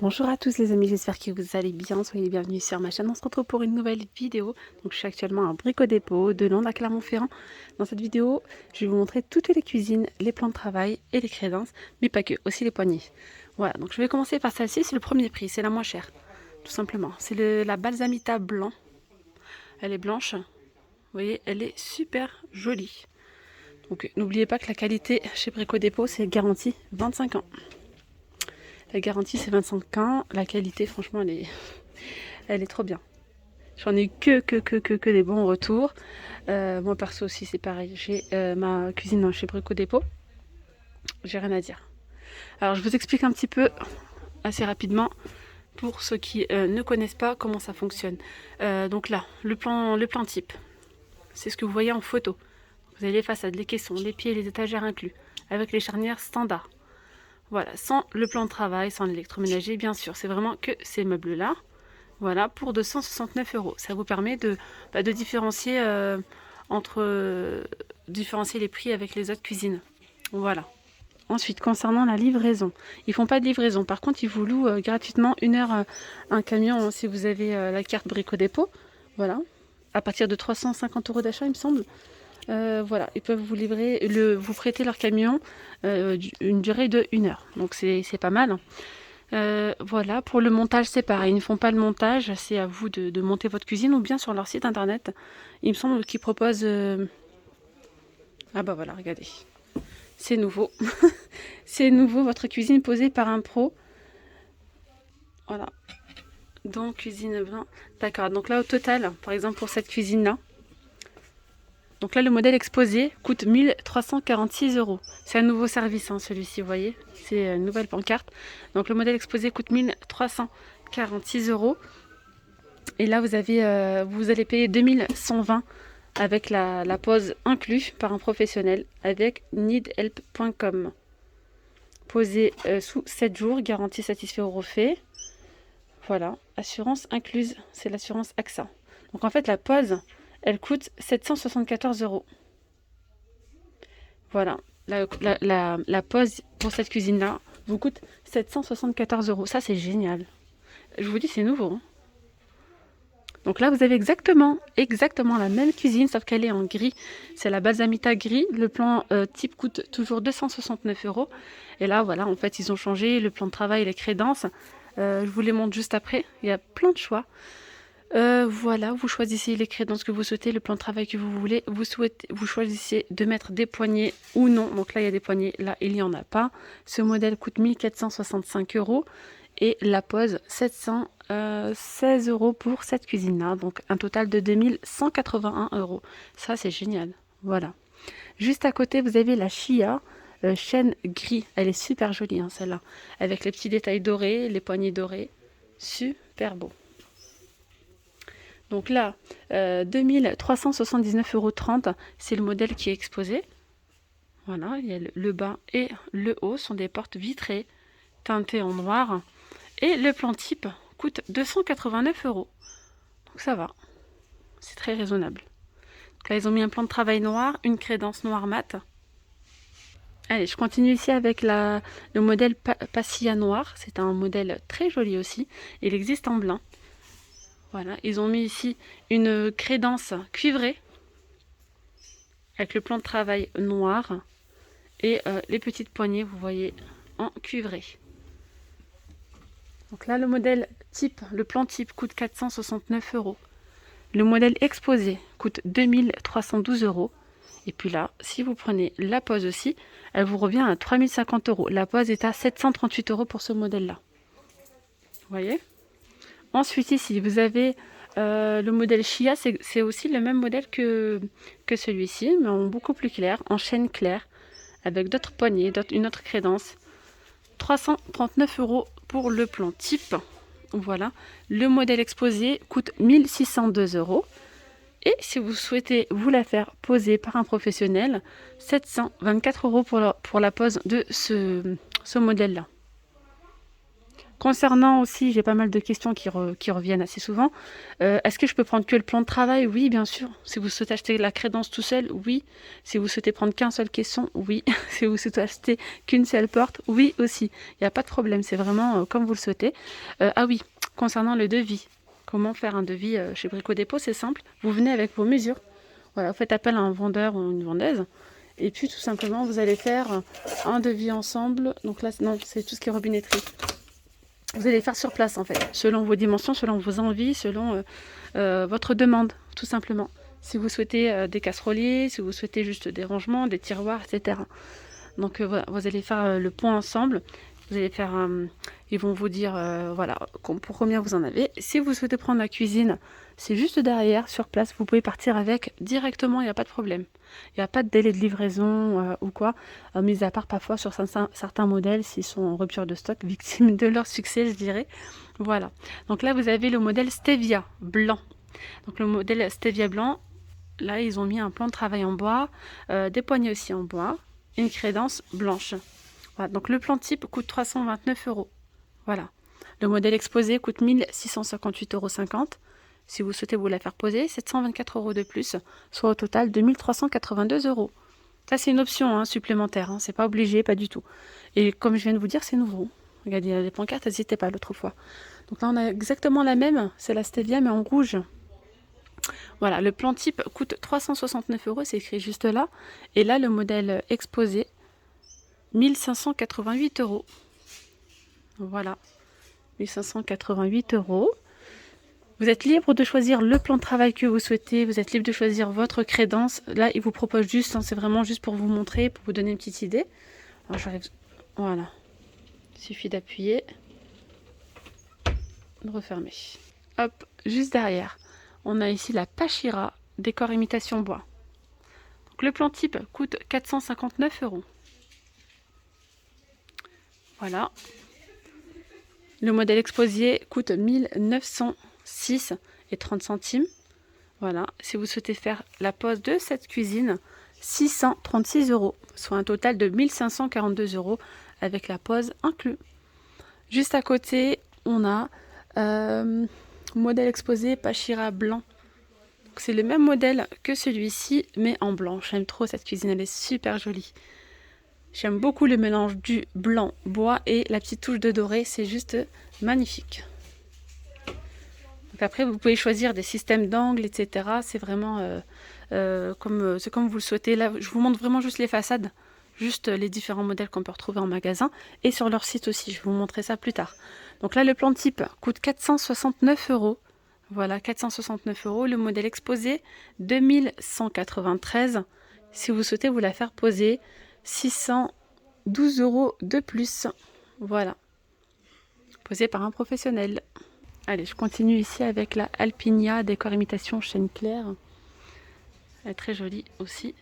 Bonjour à tous les amis, j'espère que vous allez bien, soyez les bienvenus sur ma chaîne. On se retrouve pour une nouvelle vidéo. Donc je suis actuellement à Brico Dépôt de Nantes à Clermont-Ferrand. Dans cette vidéo, je vais vous montrer toutes les cuisines, les plans de travail et les crédences, mais pas que, aussi les poignées. Voilà, donc je vais commencer par celle-ci, c'est le premier prix, c'est la moins chère, tout simplement. C'est la Balsamita blanc, elle est blanche, vous voyez, elle est super jolie. Donc n'oubliez pas que la qualité chez Brico Dépôt, c'est garantie 25 ans. La garantie c'est 25 ans, la qualité franchement elle est trop bien. J'en ai eu que des bons retours. Moi perso aussi c'est pareil, j'ai ma cuisine chez Brico Dépôt, j'ai rien à dire. Alors je vous explique un petit peu assez rapidement pour ceux qui ne connaissent pas comment ça fonctionne. Donc là, le plan type, c'est ce que vous voyez en photo. Vous avez les façades, les caissons, les pieds, les étagères inclus, avec les charnières standards. Voilà, sans le plan de travail, sans l'électroménager, bien sûr. C'est vraiment que ces meubles-là. Voilà, pour 269 €. Ça vous permet de différencier différencier les prix avec les autres cuisines. Voilà. Ensuite, concernant la livraison, ils font pas de livraison. Par contre, ils vous louent gratuitement 1 heure un camion hein, si vous avez la carte Brico Dépôt. Voilà. À partir de 350 € d'achat, il me semble. Voilà, ils peuvent vous livrer, vous prêter leur camion une durée de 1 heure. Donc c'est pas mal. Voilà, pour le montage c'est pareil, ils ne font pas le montage, c'est à vous de monter votre cuisine ou bien sur leur site internet. Il me semble qu'ils proposent... Ah bah voilà, regardez, c'est nouveau. C'est nouveau, votre cuisine posée par un pro. Voilà, donc cuisine blanc. D'accord, donc là au total, par exemple pour cette cuisine-là, donc là, le modèle exposé coûte 1346 €. C'est un nouveau service, hein, celui-ci, vous voyez. C'est une nouvelle pancarte. Donc le modèle exposé coûte 1346 €. Et là, vous allez payer 2120 avec la pose inclus par un professionnel avec needhelp.com. Posé sous 7 jours, garantie satisfait au refait. Voilà, assurance incluse, c'est l'assurance AXA. Donc en fait, la pose, elle coûte 774 €. Voilà, la pose pour cette cuisine-là vous coûte 774 €. Ça, c'est génial. Je vous dis, c'est nouveau. Hein. Donc là, vous avez exactement la même cuisine, sauf qu'elle est en gris. C'est la Balsamita gris. Le plan type coûte toujours 269 €. Et là, voilà, en fait, ils ont changé le plan de travail, les crédences. Je vous les montre juste après. Il y a plein de choix. Voilà, vous choisissez les crédences que vous souhaitez, le plan de travail que vous voulez. Vous choisissez de mettre des poignées ou non. Donc là, il y a des poignées, là, il n'y en a pas. Ce modèle coûte 1465 € et la pose 716 € pour cette cuisine-là. Donc un total de 2181 €. Ça, c'est génial. Voilà. Juste à côté, vous avez la Chia chêne gris. Elle est super jolie, hein, celle-là. Avec les petits détails dorés, les poignées dorées. Super beau. Donc là, 2379,30 €, c'est le modèle qui est exposé. Voilà, il y a le bas et le haut sont des portes vitrées teintées en noir. Et le plan type coûte 289 €. Donc ça va, c'est très raisonnable. Donc là, ils ont mis un plan de travail noir, une crédence noire mat. Allez, je continue ici avec le modèle Passia noir. C'est un modèle très joli aussi. Il existe en blanc. Voilà, ils ont mis ici une crédence cuivrée avec le plan de travail noir et les petites poignées, vous voyez, en cuivré. Donc là, le modèle type, le plan type coûte 469 €. Le modèle exposé coûte 2312 €. Et puis là, si vous prenez la pose aussi, elle vous revient à 3050 €. La pose est à 738 € pour ce modèle-là. Vous voyez ? Ensuite, ici, vous avez le modèle Chia. C'est aussi le même modèle que celui-ci, mais en beaucoup plus clair, en chêne clair, avec d'autres poignées, une autre crédence. 339 € pour le plan type. Voilà. Le modèle exposé coûte 1602 €. Et si vous souhaitez vous la faire poser par un professionnel, 724 € pour la pose de ce modèle-là. Concernant aussi, j'ai pas mal de questions qui reviennent assez souvent. Est-ce que je peux prendre que le plan de travail? Oui, bien sûr. Si vous souhaitez acheter la crédence tout seul, oui. Si vous souhaitez prendre qu'un seul caisson, oui. Si vous souhaitez acheter qu'une seule porte, oui aussi. Il n'y a pas de problème, c'est vraiment comme vous le souhaitez. Ah oui, concernant le devis. Comment faire un devis chez Brico Dépôt? C'est simple. Vous venez avec vos mesures. Voilà, vous faites appel à un vendeur ou une vendeuse. Et puis tout simplement, vous allez faire un devis ensemble. Donc là, non, c'est tout ce qui est robinetterie. Vous allez faire sur place en fait, selon vos dimensions, selon vos envies, selon votre demande, tout simplement. Si vous souhaitez des casseroliers, si vous souhaitez juste des rangements, des tiroirs, etc. Donc voilà, vous allez faire le point ensemble. Vous allez faire, ils vont vous dire voilà pour combien vous en avez. Si vous souhaitez prendre la cuisine, c'est juste derrière, sur place. Vous pouvez partir avec directement, il n'y a pas de problème. Il n'y a pas de délai de livraison ou quoi, mis à part parfois sur certains modèles, s'ils sont en rupture de stock, victimes de leur succès, je dirais. Voilà. Donc là, vous avez le modèle Stevia blanc. Donc le modèle Stevia blanc, là, ils ont mis un plan de travail en bois, des poignées aussi en bois, une crédence blanche. Voilà, donc le plan type coûte 329 €. Voilà. Le modèle exposé coûte 1658,50 €. Si vous souhaitez vous la faire poser, 724 € de plus, soit au total 2382 €. Ça, c'est une option hein, supplémentaire. Hein, c'est pas obligé, pas du tout. Et comme je viens de vous dire, c'est nouveau. Regardez, il y a des pancartes, n'hésitez pas l'autre fois. Donc là, on a exactement la même. C'est la Stevia, mais en rouge. Voilà, le plan type coûte 369 €, c'est écrit juste là. Et là, le modèle exposé, 1588 €. Voilà, 1588 €. Vous êtes libre de choisir le plan de travail que vous souhaitez, vous êtes libre de choisir votre crédence. Là, il vous propose juste, hein, c'est vraiment juste pour vous montrer, pour vous donner une petite idée. Alors, j'arrive, voilà, il suffit d'appuyer, de refermer. Hop, juste derrière, on a ici la Pachira, décor imitation bois. Donc, le plan type coûte 459 €. Voilà. Le modèle exposé coûte 1906 et 30 centimes. Voilà. Si vous souhaitez faire la pose de cette cuisine, 636 €, soit un total de 1542 € avec la pose inclus. Juste à côté, on a modèle exposé Pachira blanc. C'est le même modèle que celui-ci, mais en blanc. J'aime trop cette cuisine, elle est super jolie. J'aime beaucoup le mélange du blanc bois et la petite touche de doré, c'est juste magnifique. Donc après, vous pouvez choisir des systèmes d'angles, etc. C'est vraiment comme vous le souhaitez. Là, je vous montre vraiment juste les façades, juste les différents modèles qu'on peut retrouver en magasin et sur leur site aussi. Je vais vous montrer ça plus tard. Donc là, le plan type coûte 469 €. Voilà, 469 €. Le modèle exposé, 2193. Si vous souhaitez vous la faire poser, 612 € de plus. Voilà. Posé par un professionnel. Allez, je continue ici avec la Alpinia décor imitation chêne clair. Elle est très jolie aussi.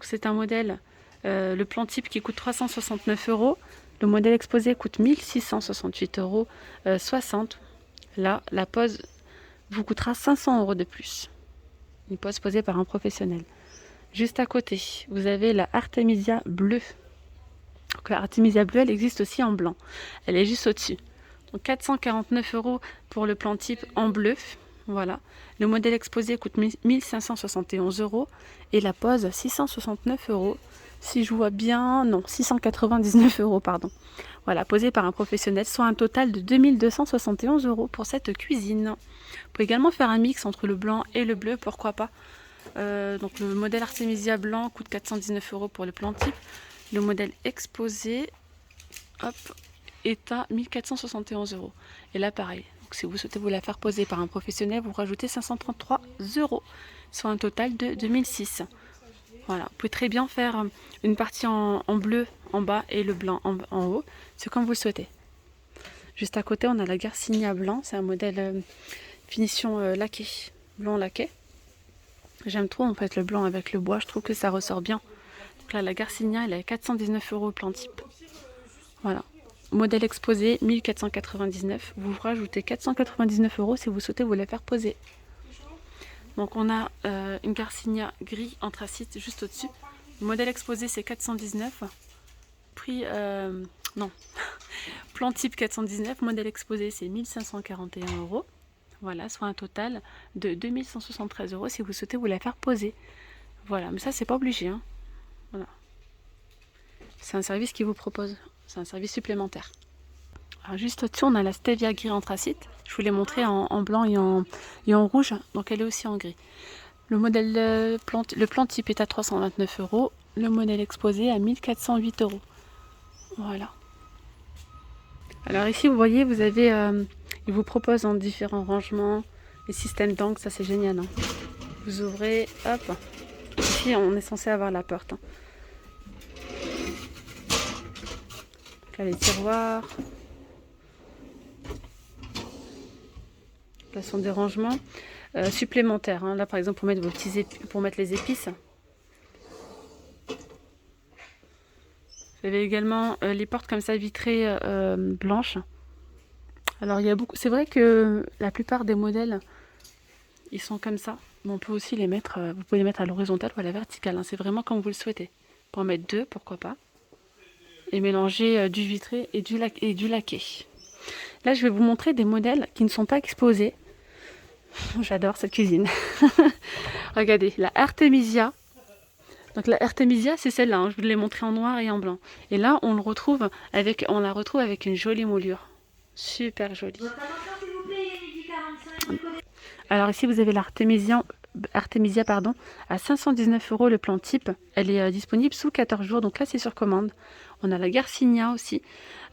C'est un modèle, le plan type qui coûte 369 €. Le modèle exposé coûte 1668 € 60. Là, la pose vous coûtera 500 € de plus. Une pose posée par un professionnel. Juste à côté, vous avez la Artemisia bleue. Donc, la Artemisia bleue, elle existe aussi en blanc. Elle est juste au-dessus. Donc 449 € pour le plan type en bleu. Voilà. Le modèle exposé coûte 1571 € et la pose 669 €. Si je vois bien, non, 699 €, pardon. Voilà, posé par un professionnel, soit un total de 2271 € pour cette cuisine. Vous pouvez également faire un mix entre le blanc et le bleu, pourquoi pas. Donc le modèle Artemisia blanc coûte 419 € pour le plan type. Le modèle exposé hop, est à 1471 €. Et là pareil, donc, si vous souhaitez vous la faire poser par un professionnel, vous rajoutez 533 €, soit un total de 2006. Voilà, vous pouvez très bien faire une partie en bleu en bas et le blanc en haut, c'est comme vous le souhaitez. Juste à côté, on a la Garcinia blanc, c'est un modèle finition laqué, blanc laqué. J'aime trop en fait le blanc avec le bois, je trouve que ça ressort bien. Donc là, la Garcinia, elle est à 419 € au plan type. Voilà. Modèle exposé, 1499. Vous rajoutez 499 € si vous souhaitez vous la faire poser. Donc on a une Garcinia gris anthracite juste au-dessus. Le modèle exposé, c'est 419. Prix Non. Plan type 419, modèle exposé c'est 1541 €. Voilà, soit un total de 2173 € si vous souhaitez vous la faire poser. Voilà, mais ça c'est pas obligé. Hein. Voilà. C'est un service qui vous propose. C'est un service supplémentaire. Alors juste au-dessus, on a la Stevia gris anthracite. Je vous l'ai montré en blanc et en rouge, donc elle est aussi en gris. Le modèle le plan type est à 329 €. Le modèle exposé à 1408 €. Voilà. Alors ici, vous voyez, vous avez, il vous propose en différents rangements les systèmes d'angle, ça c'est génial. Hein. Vous ouvrez, hop. Ici, on est censé avoir la porte. Hein. Là, les tiroirs. Là sont des rangements supplémentaires. Hein. Là, par exemple, pour mettre les épices. Vous avez également les portes comme ça vitrées blanches. Alors il y a beaucoup. C'est vrai que la plupart des modèles, ils sont comme ça. Mais on peut aussi les mettre. Vous pouvez les mettre à l'horizontale ou à la verticale. Hein. C'est vraiment comme vous le souhaitez. Pour en mettre deux, pourquoi pas. Et mélanger du vitré et du laqué. Là, je vais vous montrer des modèles qui ne sont pas exposés. J'adore cette cuisine. Regardez, la Artemisia. Donc la Artemisia, c'est celle-là. Hein. Je vous l'ai montré en noir et en blanc. Et là, on la retrouve avec une jolie moulure. Super jolie. Alors ici, vous avez l'Artemisia à 519 € le plan type. Elle est disponible sous 14 jours. Donc là, c'est sur commande. On a la Garcinia aussi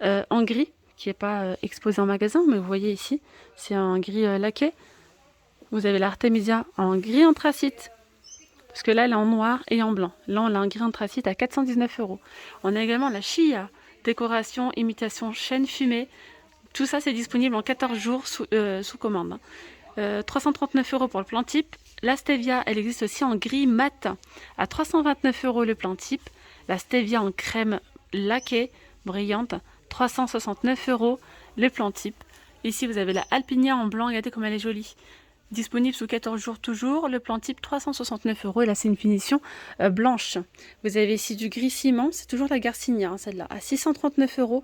en gris, qui n'est pas exposé en magasin. Mais vous voyez ici, c'est un gris laqué. Vous avez l'Artemisia en gris anthracite. Parce que là, elle est en noir et en blanc. Là, on a un gris anthracite à 419 €. On a également la Chia, décoration, imitation, chêne fumée. Tout ça, c'est disponible en 14 jours sous commande. 339 € pour le plan type. La Stevia, elle existe aussi en gris mat à 329 € le plan type. La Stevia en crème laquée, brillante, 369 € le plan type. Ici, vous avez la Alpinia en blanc. Regardez comme elle est jolie. Disponible sous 14 jours toujours, le plan type 369 €, et là c'est une finition blanche. Vous avez ici du gris ciment, c'est toujours la Garcinia, hein, celle-là, à 639 €,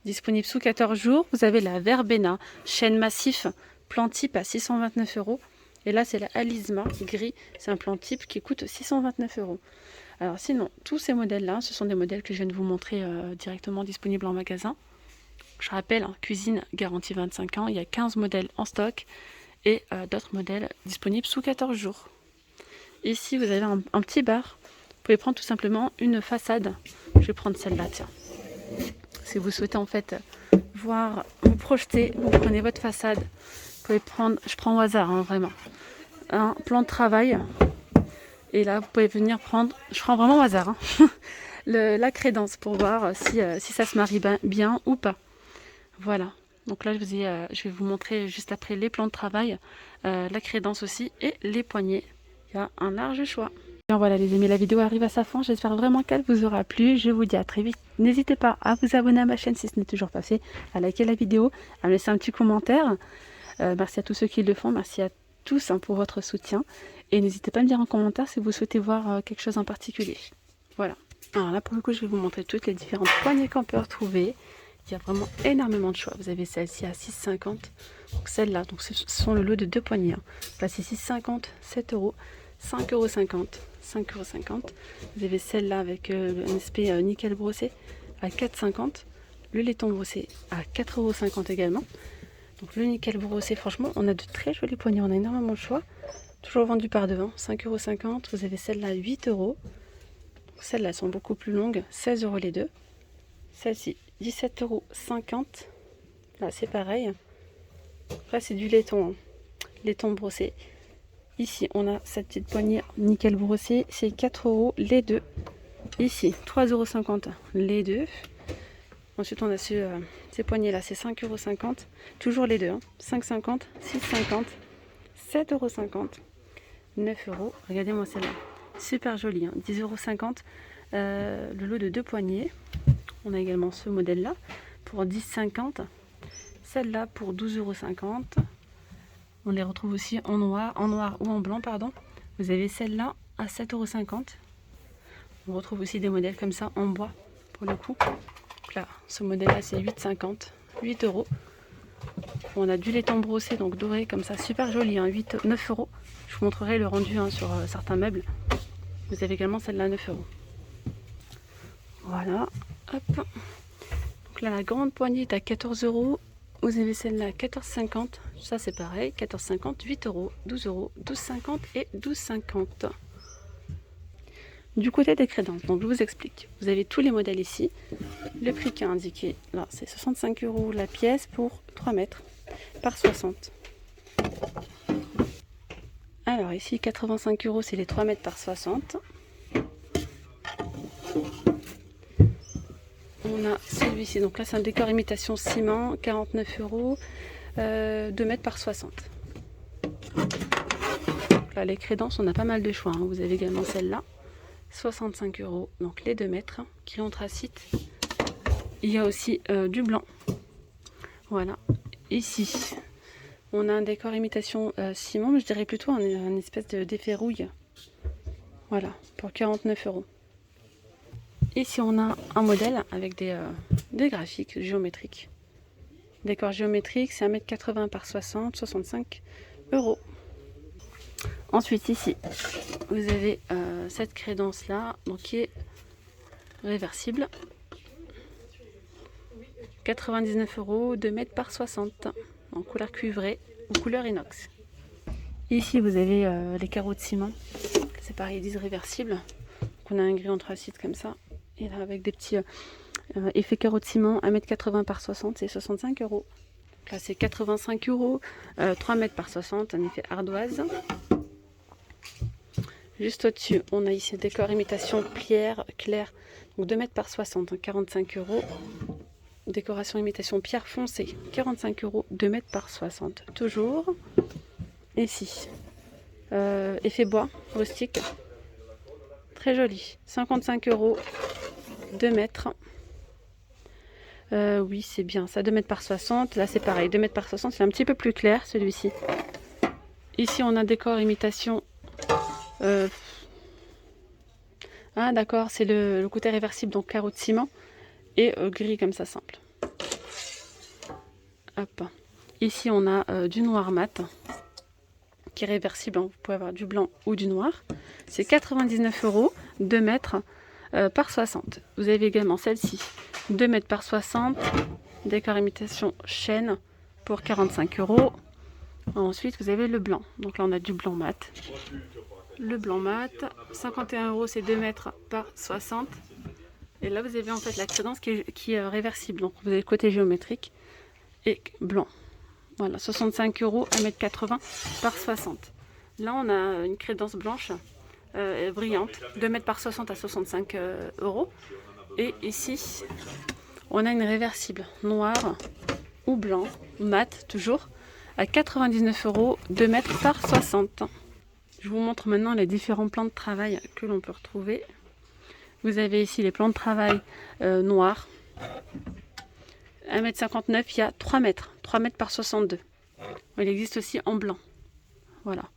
disponible sous 14 jours. Vous avez la Verbena, chêne massif, plan type à 629 €, et là c'est la Alisma gris, c'est un plan type qui coûte 629 €. Alors sinon, tous ces modèles-là, ce sont des modèles que je viens de vous montrer directement disponibles en magasin. Je rappelle, hein, cuisine garantie 25 ans, il y a 15 modèles en stock, et d'autres modèles disponibles sous 14 jours. Ici, vous avez un petit bar. Vous pouvez prendre tout simplement une façade. Je vais prendre celle-là, tiens. Si vous souhaitez en fait voir, vous projeter, vous prenez votre façade. Vous pouvez prendre, je prends au hasard, hein, vraiment, un plan de travail. Et là, vous pouvez venir prendre, je prends vraiment au hasard, hein, la crédence pour voir si ça se marie bien ou pas. Voilà. Donc là, je vais vous montrer juste après les plans de travail, la crédence aussi et les poignées. Il y a un large choix. Et voilà les amis, la vidéo arrive à sa fin. J'espère vraiment qu'elle vous aura plu. Je vous dis à très vite. N'hésitez pas à vous abonner à ma chaîne si ce n'est toujours pas fait, à liker la vidéo, à me laisser un petit commentaire. Merci à tous ceux qui le font. Merci à tous pour votre soutien. Et n'hésitez pas à me dire en commentaire si vous souhaitez voir quelque chose en particulier. Voilà. Alors là, pour le coup, je vais vous montrer toutes les différentes poignées qu'on peut retrouver. Il y a vraiment énormément de choix. Vous avez celle-ci à 6,50 €. Donc celle-là, donc ce sont le lot de 2 poignées. Hein. Là, c'est 6,50 €, 7 €, 5,50 €, 5,50 €. Vous avez celle-là avec un aspect nickel brossé à 4,50 €. Le laiton brossé à 4,50 € également. Donc le nickel brossé, franchement, on a de très jolis poignées. On a énormément de choix. Toujours vendu par devant, 5,50 €. Vous avez celle-là à 8 €. Celles-là sont beaucoup plus longues, 16 € les deux. Celle-ci, 17,50 €. Là, c'est pareil. Là, c'est du laiton, hein. Laiton brossé. Ici, on a cette petite poignée nickel brossé. C'est 4 € les deux. Ici, 3,50 € les deux. Ensuite, on a ces poignées-là, c'est 5,50 €. Toujours les deux. Hein. 5,50 €, 6,50 €, 7,50 €, 9 €. Regardez-moi celle-là. Super jolie. Hein. 10,50 €. Le lot de 2 poignées. On a également ce modèle-là pour 10,50 €. Celle-là pour 12,50 €. On les retrouve aussi en noir ou en blanc, pardon. Vous avez celle-là à 7,50 €. On retrouve aussi des modèles comme ça en bois, pour le coup. Donc là, ce modèle-là, c'est 8,50, 8 euros. On a du laiton brossé, donc doré comme ça, super joli, hein, 9 euros. Je vous montrerai le rendu hein, sur certains meubles. Vous avez également celle-là à 9 euros. Voilà, hop. Donc là, la grande poignée est à 14 euros. Vous avez celle-là à 14,50. Ça, c'est pareil, 14,50, 8 euros, 12 euros, 12,50 et 12,50. Du côté des crédences, donc je vous explique. Vous avez tous les modèles ici. Le prix qui est indiqué, là, c'est 65 euros la pièce pour 3 mètres par 60. Alors ici, 85 euros, c'est les 3 mètres par 60. On a celui-ci, donc là c'est un décor imitation ciment, 49 euros, 2 mètres par 60. Donc là, les crédences, on a pas mal de choix, hein. Vous avez également celle-là, 65 euros, donc les 2 mètres, qui anthracite. Il y a aussi du blanc. Voilà, ici, on a un décor imitation ciment, mais je dirais plutôt un espèce d'effet rouille. Voilà, pour 49 euros. Ici, on a un modèle avec des graphiques géométriques. Décor géométrique, c'est 1,80 m par 60, 65 euros. Ensuite, ici, vous avez cette crédence-là, donc qui est réversible. 99 euros, 2 mètres par 60, en couleur cuivrée ou couleur inox. Ici, vous avez les carreaux de ciment. C'est pareil, ils disent réversible. Donc, on a un gris anthracite comme ça. Et là, avec des petits effets carreaux de ciment, 1,80 m par 60, c'est 65 euros. Donc là, c'est 85 euros, 3 mètres par 60, un effet ardoise. Juste au-dessus, on a ici le décor imitation pierre claire, donc 2 mètres par 60, 45 euros. Décoration imitation pierre foncée, 45 euros, 2 mètres par 60. Toujours. Ici, effet bois rustique, très joli, 55 euros, 2 mètres. Oui, c'est bien ça, 2 mètres par 60. Là, c'est pareil, 2 mètres par 60, c'est un petit peu plus clair celui-ci. Ici, on a un décor imitation. Ah, d'accord, c'est le côté réversible, donc carreau de ciment et gris comme ça, simple. Hop. Ici, on a du noir mat qui est réversible. Hein. Vous pouvez avoir du blanc ou du noir. C'est 99 euros, 2 mètres par 60. Vous avez également celle-ci, 2 mètres par 60, décor imitation chêne pour 45 euros. Ensuite, vous avez le blanc. Donc là, on a du blanc mat. Le blanc mat, 51 euros, c'est 2 mètres par 60. Et là, vous avez en fait la crédence qui est réversible. Donc, vous avez le côté géométrique et blanc. Voilà, 65 euros, 1,80 m par 60. Là, on a une crédence blanche brillante, 2 mètres par 60 à 65 euros. Et ici, on a une réversible noire ou blanc, mat toujours, à 99 euros, 2 mètres par 60. Je vous montre maintenant les différents plans de travail que l'on peut retrouver. Vous avez ici les plans de travail noirs. 1,59 m, il y a 3 mètres. 3 mètres par 62. Il existe aussi en blanc. Voilà.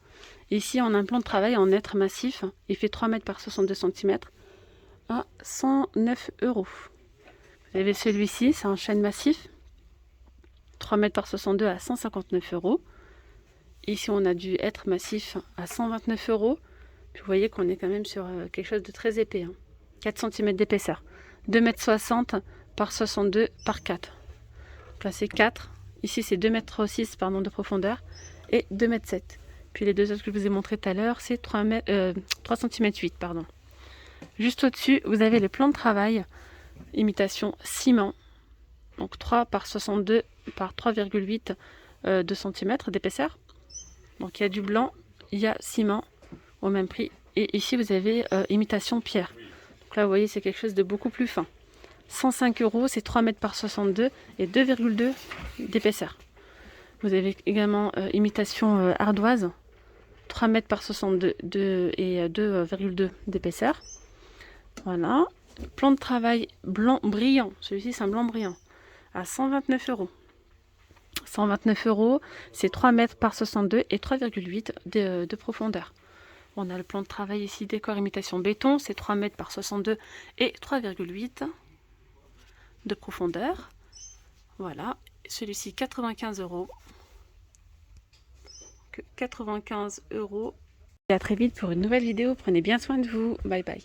Ici, on a un plan de travail en hêtre massif. Il fait 3 mètres par 62 cm à 109 euros. Vous avez celui-ci, c'est un chêne massif. 3 mètres par 62 à 159 euros. Ici, on a du hêtre massif à 129 euros. Puis vous voyez qu'on est quand même sur quelque chose de très épais. Hein. 4 cm d'épaisseur. 2 mètres 60 par 62 par 4. Donc là, c'est 4. Ici, c'est 2 mètres 6 pardon, de profondeur et 2 mètres 7. Puis les deux autres que je vous ai montré tout à l'heure, c'est 3 cm 8. Pardon. Juste au-dessus, vous avez les plans de travail, imitation ciment. Donc 3 par 62 par 3,8 de cm d'épaisseur. Donc il y a du blanc, il y a ciment au même prix. Et ici, vous avez imitation pierre. Donc là, vous voyez, c'est quelque chose de beaucoup plus fin. 105 euros, c'est 3 mètres par 62 et 2,2 d'épaisseur. Vous avez également imitation ardoise, 3 mètres par 62 et 2,2 d'épaisseur. Voilà. Plan de travail blanc brillant. Celui-ci, c'est un blanc brillant. À 129 euros. 129 euros, c'est 3 mètres par 62 et 3,8 de profondeur. On a le plan de travail ici, décor imitation béton, c'est 3 mètres par 62 et 3,8. de profondeur. Voilà, celui-ci 95 €. 95 €. Et à très vite pour une nouvelle vidéo. Prenez bien soin de vous. Bye bye.